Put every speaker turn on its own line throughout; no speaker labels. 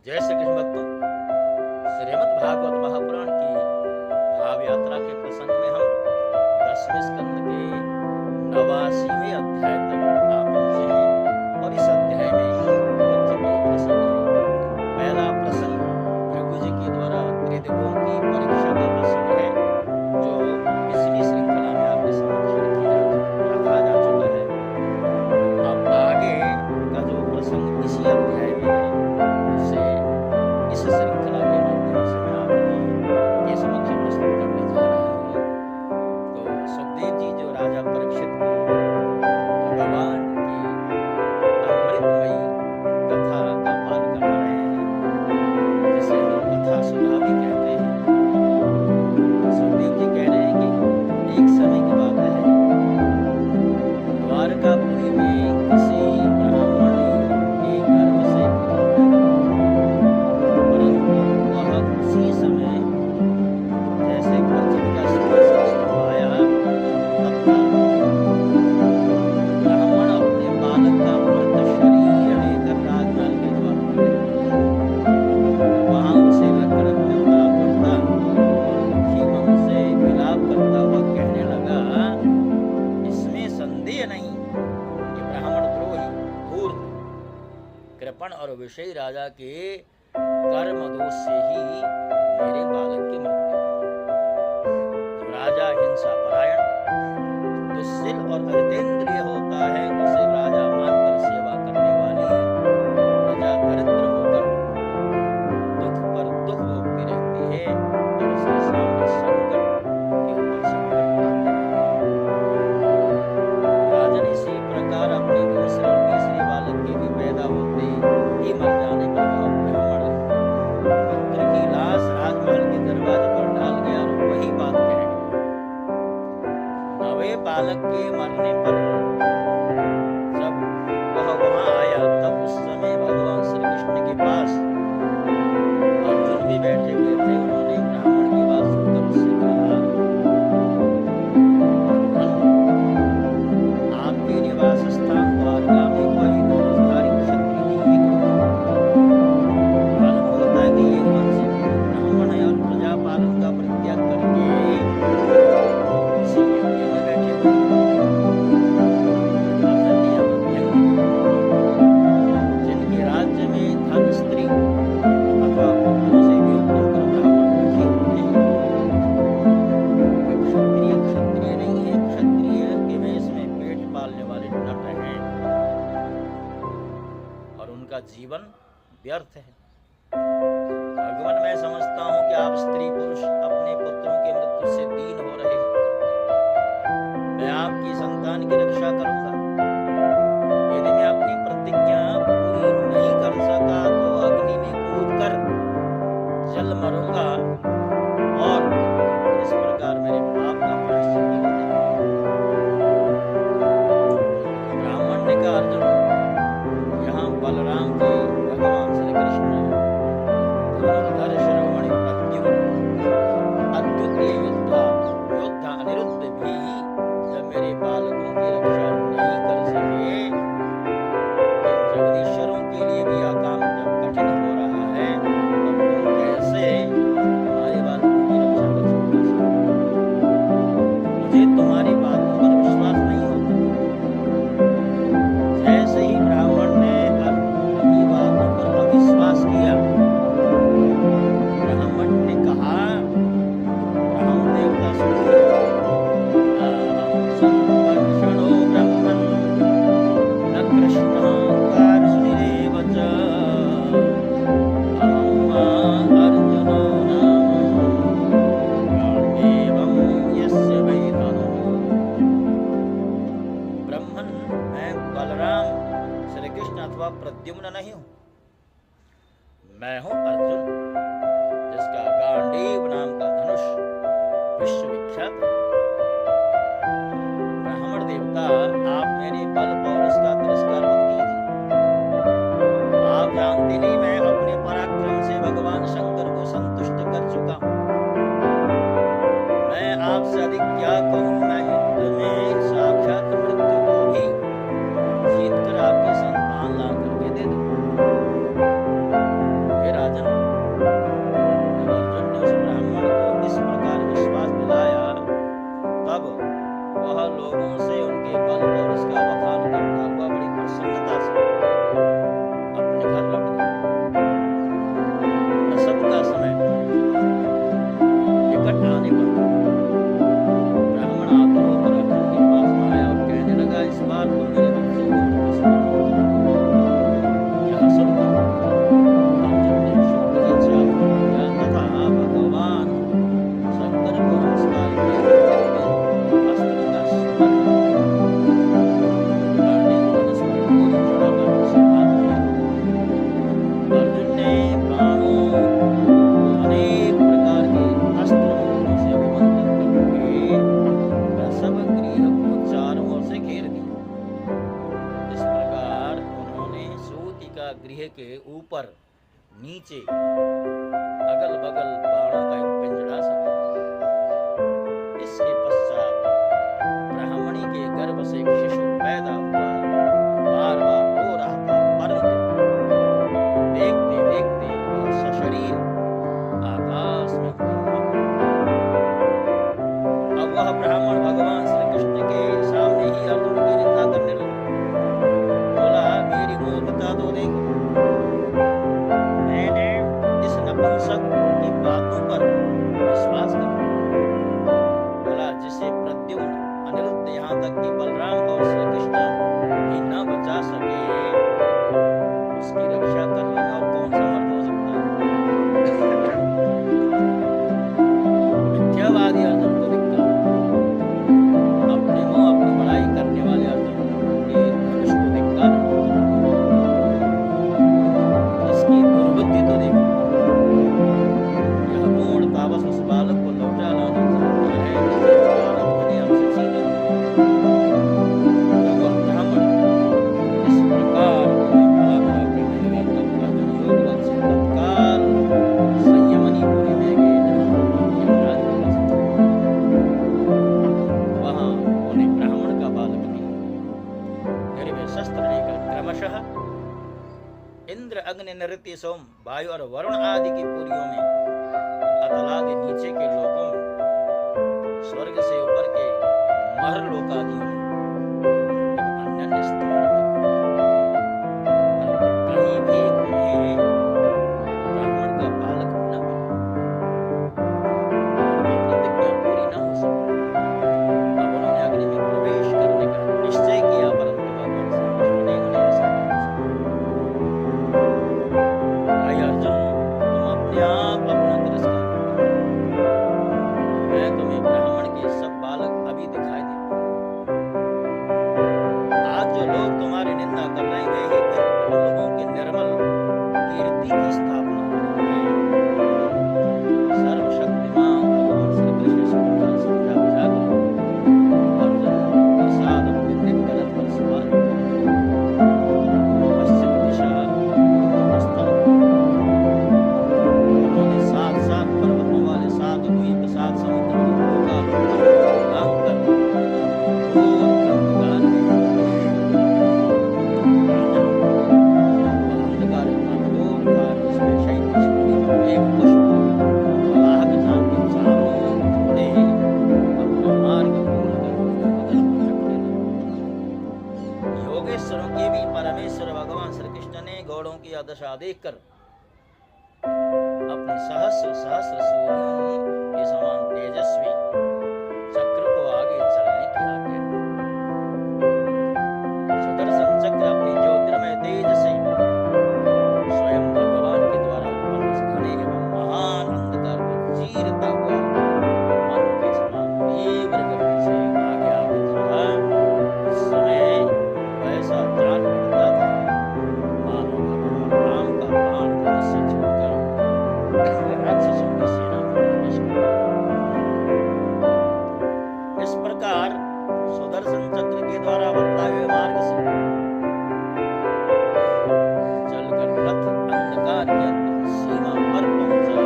जय श्री कृष्ण भक्तों, श्रीमद् भागवत महापुराण की भाव यात्रा के प्रसंग में हम 10वें स्कंद के 89वें अध्याय तक आ पहुंचे हैं और इस अध्याय में मुख्य दो प्रसंग हैं। पहला प्रसंग भृगु जी के द्वारा त्रिदिगों की परीक्षा का प्रसंग है, जो पिछली श्रृंखला में आपके समक्ष रखा जा चुका है। अब आगे का जो प्रसंग इसी अध्याय में है, उसे इस श्रृंखला के माध्यम से मैं आपके समक्ष प्रस्तुत करने जा रहा हूँ। तो सुखदेव जी जो राजा परीक्षित को भगवान की अमृतमयी कथा का पान करा रहे हैं, जिसे हम कथा सुना भी कहते हैं। सुखदेव जी कह रहे हैं कि एक समय की बात है, द्वारकापुरी में किसी ब्राह्मण के गर्भ से पुत्र पैदा हुआ, परंतु वह उसी समय जैसे पृथ्वी का सिंहासन आया तब ब्राह्मण अपने बालक का मृत शरीर लेकर राजमहल के द्वार पर गया। वहां उसे रखकर देवता पड़ता और दुखी मन से विलाप करता हुआ कहने लगा, इसमें संदेह नहीं कि ब्राह्मण द्रोही, धूर्त, कृपण और विषयी राजा के कर्म दोष से ही मेरे बालक की मृत्यु हुई। जो राजा हिंसा परायण, दुश्शील और अजितेंद्रिय होता है, उसे राजा मानकर सेवा करने वाली प्रजा दरिद्र होकर दुख पर दुख भोगती रहती है और उसके सामने संकट के ऊपर संकट आते रहते हैं। राजन इसी प्रकार अपने दूसरे और तीसरे बालक के भी पैदा होते ही मर जाने पर ब्राह्मण पुत्र की लाश राजमहल के दरवाजे पर डाल गया और वही बात कह गया। नवे बालक के मरने पर जब वह वहां आया, तब उस समय भगवान श्री कृष्ण के पास अर्जुन भी बैठे हुए थे। उन्होंने ब्राह्मण की बात सुनकर उससे कहा, आपके निवास स्थान द्वारका में कोई धनुषधारी क्षत्रिय नहीं है क्या? मालूम होता है कि ये वंश ब्राह्मण है और प्रजा पालन का परित्याग करके इसी यज्ञ में बैठे हुए जिनके राज्य में धन, स्त्री अथवा पुत्रों से वियुक्त होकर ब्राह्मण दुखी होते हैं, वे क्षत्रिय नहीं है। क्षत्रिय के वेश में पेट पालने वाले नट हैं और उनका जीवन व्यर्थ है। भगवान, मैं समझता हूं कि आप स्त्री पुरुष अपने पुत्रों की मृत्यु से दीन हो रहे हैं। मैं आपकी संतान की रक्षा करूंगा। यदि मैं अपनी प्रतिज्ञा पूरी नहीं कर सका तो अग्नि में कूदकर जल मरूंगा और इस प्रकार मेरे पाप का प्रायश्चित हो जाएगा। ब्राह्मण ने कहा, अर्जुन, यहाँ बलराम जी भगवान श्री कृष्ण धनुर्धर शिरोमणि प्रद्युम्न अद्वितीय योद्धा अनिरुद्ध भी जब मेरे बालकों की रक्षा नहीं कर सके, इन जगदीश्वरों के लिए भी यह काम जब कठिन हो रहा है, तब तुम कैसे हमारे बालकों की रक्षा कर सकते हो? मुझे तुम्हारी बातों पर विश्वास नहीं होता। जैसे ही ब्राह्मण ने अर्जुन की बातों पर अविश्वास किया, ब्राह्मण ने कहा, ब्राह्मण देवता सुनिए, संकर्षणो ब्रह्मन् न कृष्णाकार्षुनिरेव च, अहं अर्जुनो नाम गाण्डीवं यस्य वै धनुः। ब्रह्मन, मैं बलराम श्री कृष्ण अथवा प्रद्युम्न नहीं हूँ। मैं हूँ अर्जुन, जिसका गांडीव नाम का धनुष विश्वविख्यात है। ब्राह्मण देवता, आप मेरे बल पौरुष का तिरस्कार मत कीजिए। आप जानते नहीं, मैं अपने पराक्रम से भगवान शंकर को संतुष्ट कर चुका हूँ। मैं आपसे अधिक क्या कहूँ? मैं युद्ध में साक्षात मृत्यु को भी जीत कर आपकी संतान ला करके दे दूँ। के ऊपर नीचे अगल बगल बाणों का एक पिंजड़ा सा था। इसके पश्चात ब्राह्मणी के गर्भ से एक शिशु पैदा हुआ, बार बार रो रहा था, परंतु देखते देखते वह सशरीर आकाश में उड़ रहा। अब वह ब्राह्मण भगवान श्री कृष्ण के सामने ही अर्जुन की निंदा करने लगा। बोला, मेरी मूर्खता तो देखो, मैंने इस नपुंसक की बातों पर विश्वास कर लिया। बोला, जिसे प्रद्युम्न, अनिरुद्ध, यहाँ तक कि बलराम और श्री कृष्ण भी न बचा सके, उसकी रक्षा करने में और कौन समर्थ हो सकता है? मिथ्यावादी अर्जुन को दिखता, अपने मुंह अपनी बड़ाई करने वाले अर्जुन के धनुष को दिखता, इसकी दुर्बुद्धि तो देखो। यह मूढ़ता बस उस बालक को लौटा लाना चाहता है जिसे बालक बने हमसे छीना। जब वह ब्राह्मण इस प्रकार उन्हें भला भला कहने लगा, तब अर्जुन योग बल से तत्काल संयमनी पुरी में गए, जहाँ यमराज निवास था। वहां उन्हें ब्राह्मण का बालक मिला। फिर वे शस्त्र लेकर क्रमशः इंद्र, अग्नि, नृत्य, सोम, वायु और वरुण आदि की पुरियों में, अतलादि नीचे के लोकों में, स्वर्ग से ऊपर के महर लोकादियों में एवं अन्य स्थानों में, परंतु कहीं भी उन्हें ब्राह्मण का बालक न मिला। उनकी प्रतिज्ञा पूरी न हो सकी। अब उन्होंने अग्नि में प्रवेश करने का निश्चय किया, परंतु भगवान श्री कृष्ण ने उन्हें ऐसा नहीं समझाया। भाई अर्जुन, तुम अपने आप अपना तिरस्कार करो। मैं तुम्हें ब्राह्मण के सब बालक अभी दिखाई देते। आज जो लोग तुम्हारी निंदा कर रहे हैं, वे ही फिर तुम लोगों की निर्मल कीर्ति की स्थापना करेंगे। सर्वशक्तिमान भगवान श्री कृष्ण इस प्रकार समझा बुझाकर अर्जुन के साथ अपने दिव्य रथ पर सवार हुए। पश्चिम दिशा प्रस्थान हुआ। उन्होंने सात सात पर्वतों वाले, सात द्वीप, सात समुद्र और लोकालोक पर लांघकर घोर अंधकार में प्रवेश किया। राजन, वह अंधकार इतना घोर था कि उसमें शैत्य छिपी एक पुष्प वाहक नाम के चारों घोड़े अपना मार्ग भूलकर इधर उधर भटकने लगे। योगेश्वरों के भी परमेश्वर भगवान श्री कृष्ण ने घोड़ों की दशा देखकर अपने सहस्र सहस्र सूर्यों के समान तेजस्वी चक्र को आगे चलने की आज्ञा दी। सुदर्शन चक्र अपनी ज्योतिर्मय तेज से स्वयं भगवान के द्वारा उत्पन्न उस घने एवं महान अंधकार को चीरता हुआ मन के समान तीव्र गति से आगे आगे चला। इस समय वैसा जान पड़ता था मानो भगवान राम का बाण धनुष से छूटकर राक्षसों की सेना में प्रवेश कर। इस प्रकार सुदर्शन चक्र के द्वारा बतलाए हुए मार्ग से चलकर रथ अंधकार की अंतिम सीमा पर पहुंचा।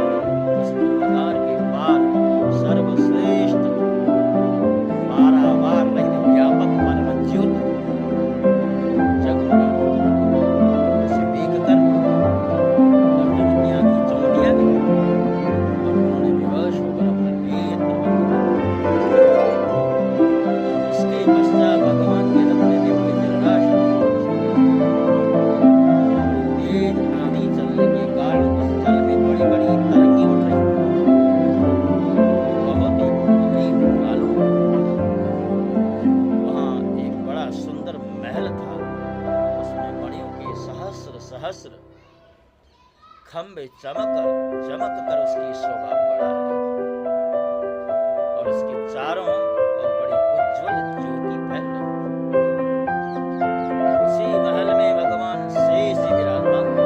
इस अंधकार के पार सर्वश्रेष्ठ पारावार रहित व्यापक परम ज्योत जगमगा रही। उसे देखकर अर्जुन की आंखें चमक गई और उन्होंने विवश होकर अपने नेत्र बंद कर लिए। इसके पश्चात भगवान के रथ ने दिव्य जलराशि तेज आंधी चलने के कारण उस जल में बड़ी बड़ी तरंगे उठ रही थी, बहुत ही गहरी मालूम पड़ रही थी। वहां एक बड़ा सुंदर महल था, उसमें मणियों के सहस्र सहस्र खंभे चमक कर उसकी शोभा बढ़ा रहे थे और उसके चारों ओर बड़ी उज्जवल ज्योति फैल रही थी। उसी महल में भगवान शेष जी विराजमान थे।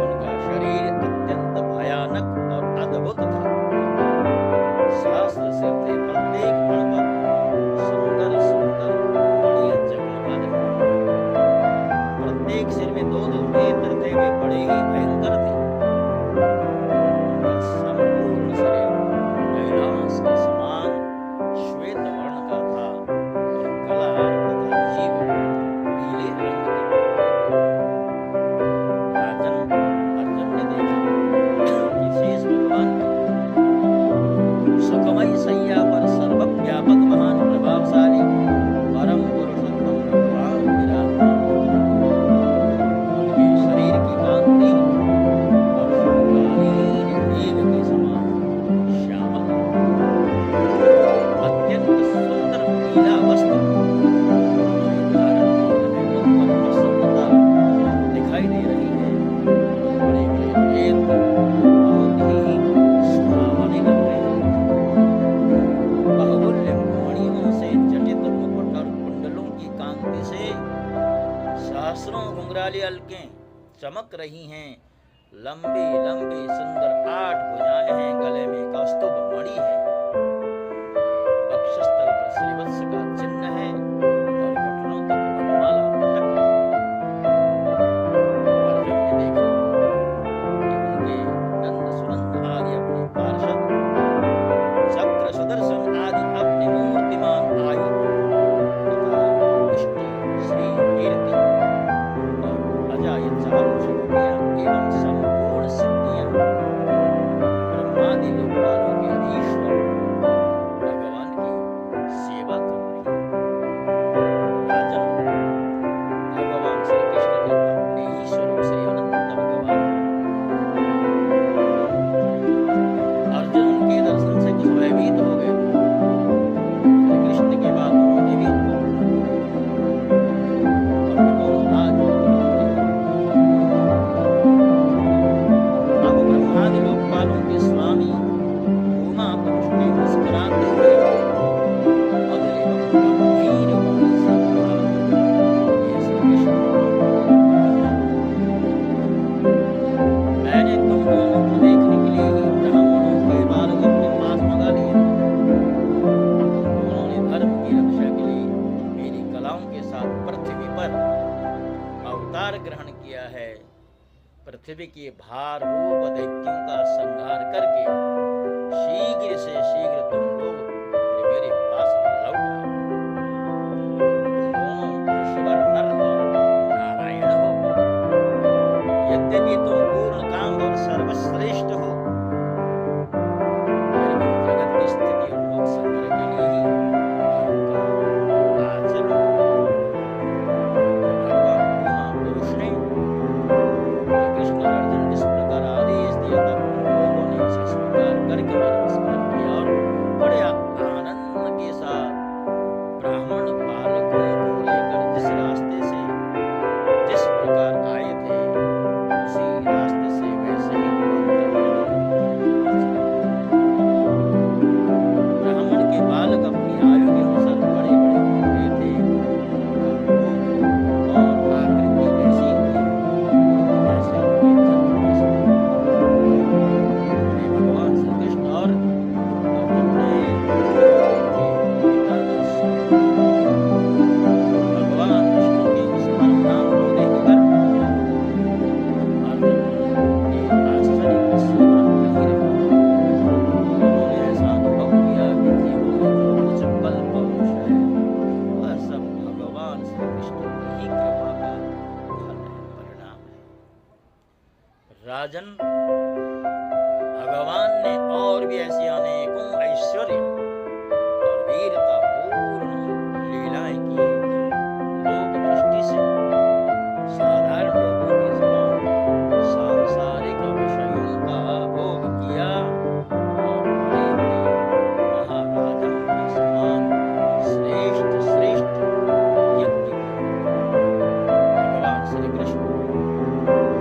उनका शरीर अत्यंत भयानक और अद्भुत था। सहस्र सिर थे, प्रत्येक फण पर सुंदर सुंदर मणियां जगमगा रही थी। प्रत्येक सिर में दो दो वेद चमक रही हैं। लंबी लंबी सुंदर 8 भुजाएं हैं, गले में कौस्तुभ मणि है, वक्षस्थल पर श्रीवत्स का चिन्ह है और घुटनों तक वनमाला लटक रही है। अर्जुन ने देखा कि उनके नंद सुनंद आदि अपने पार्षद, चक्र सुदर्शन आदि अपने मूर्तिमान आयुध तथा पुष्टि श्री कीर्ति और अजाय चारों शक्तियां एवं संपूर्ण सिद्धियां ब्रह्मादि लोकपालों के ईश्वर भगवान की सेवा कर रही है। राजन, भगवान श्री कृष्ण ने अपने ही स्वरूप श्री अनंत भगवान अर्जुन उनके दर्शन से कुछ भयभीत हो गए। श्री कृष्ण के बाद उन्होंने भी उनको और दोनों हाथ अब ब्रह्मादि लोकपालों के स्वामी उमा पुरुष ने मुस्कुराते हुए अगले गंभीर वाणी से कहा, हे श्री कृष्ण, मैंने तुम दोनों को देखने के लिए ही ब्राह्मणों के बालक अपने पास मंगा लिए। उन्होंने धर्म की रक्षा के लिए मेरी कलाओं के साथ पृथ्वी पर अवतार ग्रहण किया है। पृथ्वी के भार रूप दैत्यों का संहार करके शीघ्र से शीघ्र तुम लोग फिर मेरे पास लौट आओ। तुम दोनों ईश्वर नर और नारायण हो। यद्यपि तुम पूर्ण काम और सर्वश्रेष्ठ हो, फिर भी जगत की स्थिति और लोक संग्रह के लिए ही धर्म का आचरण करो। भगवान उमा पुरुष ने कृष्ण और अर्जुन जिस प्रकार आदेश दिया था, लोगों ने उसे स्वीकार करके नमस्कार किया और बड़े आनंद के साथ ब्राह्मण बालकों को लेकर जिस रास्ते से जिस प्रकार आए थे, उसी रास्ते से वैसे ही ब्राह्मण के बालक अपनी आयु के अनुसार बड़े बड़े हो गए थे। उनका रूप और आकृति वैसी ही थी जैसे उनके जन्म के समय। उन्हें भगवान श्री कृष्ण और अर्जुन ने उनके पिता दर्शन दिए। भगवान विष्णु के उस परम नाम को देखकर अर्जुन के आश्चर्य की सीमा नहीं रही। उन्होंने ऐसा अनुभव किया कि जीवन में जो कुछ बल पौरुष है, वह सब भगवान श्री कृष्ण की ही कृपा का फल है, परिणाम है। राजन, भगवान ने और भी ऐसी अनेकों ऐश्वर्य और वीरता पूर्ण लीलाएं की। लोक दृष्टि से साधारण लोगों के समान सांसारिक विषयों का भोग किया और बड़े बड़े महाराजाओं के समान श्रेष्ठ श्रेष्ठ यज्ञ किए। भगवान श्री कृष्ण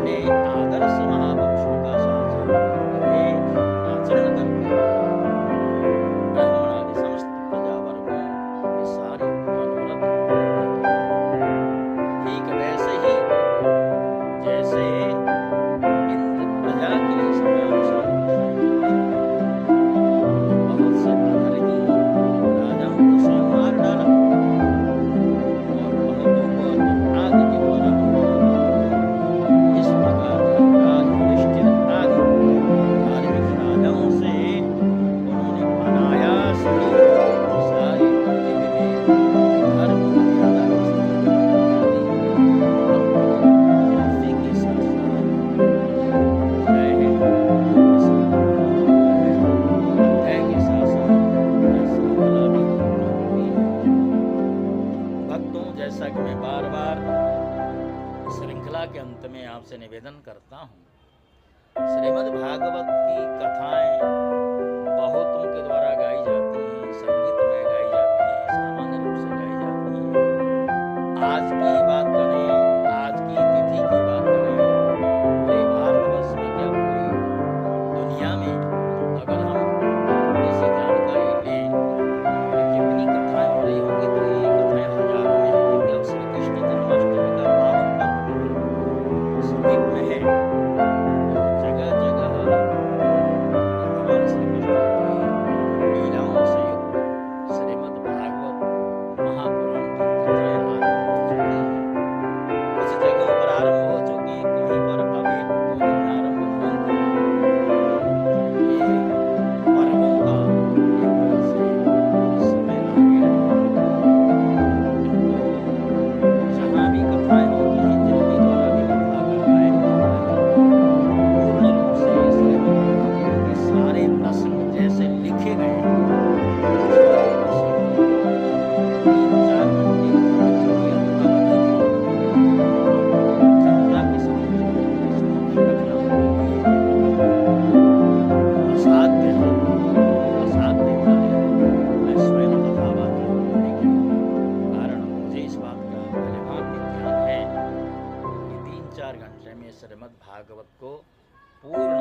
ने आदर्श महापुरुषों का साक्षात्कार करते हुए आचरण करते हुए ब्राह्मण आदि समस्त प्रजावर्गों के सारे मनोरथ पूर्ण किए। ठीक वैसे ही जैसे इंद्र प्रजा के लिए समयानुसार वर्षा करते हैं, बहुत से अधर्मी राजाओं को स्वयं मार डाला और बहुतों को अर्जुन आदि के द्वारा इस प्रकार धर्मराज युधिष्ठिर आदि धार्मिक राजाओं से उन्होंने अनायास ही सारी पृथ्वी में धर्म मर्यादा की स्थापना करा दी। इसी के साथ साथ अध्याय है, इस अध्याय के साथ साथ श्रृंखला भी पूर्ण होती है। भक्तों, जैसा कि मैं बार बार श्रृंखला के अंत में आपसे निवेदन करता हूँ, श्रीमद् भागवत की कथाएं बहुतों के द्वारा गाई जाती हैं, संगीत में गाई जाती हैं, सामान्य रूप से गाई जाती हैं। आज की बात करें, आज की तिथि की बात करें, पूरे भारतवर्ष में क्या पूरी दुनिया में अगर हम थोड़ी सी जानकारी लें कि कितनी कथाएं हो रही होंगी, तो ये कथाएं हजारों में हैं, क्योंकि अब श्री कृष्ण जन्माष्टमी का पावन पर्व बिल्कुल समीप में है। पूर्ण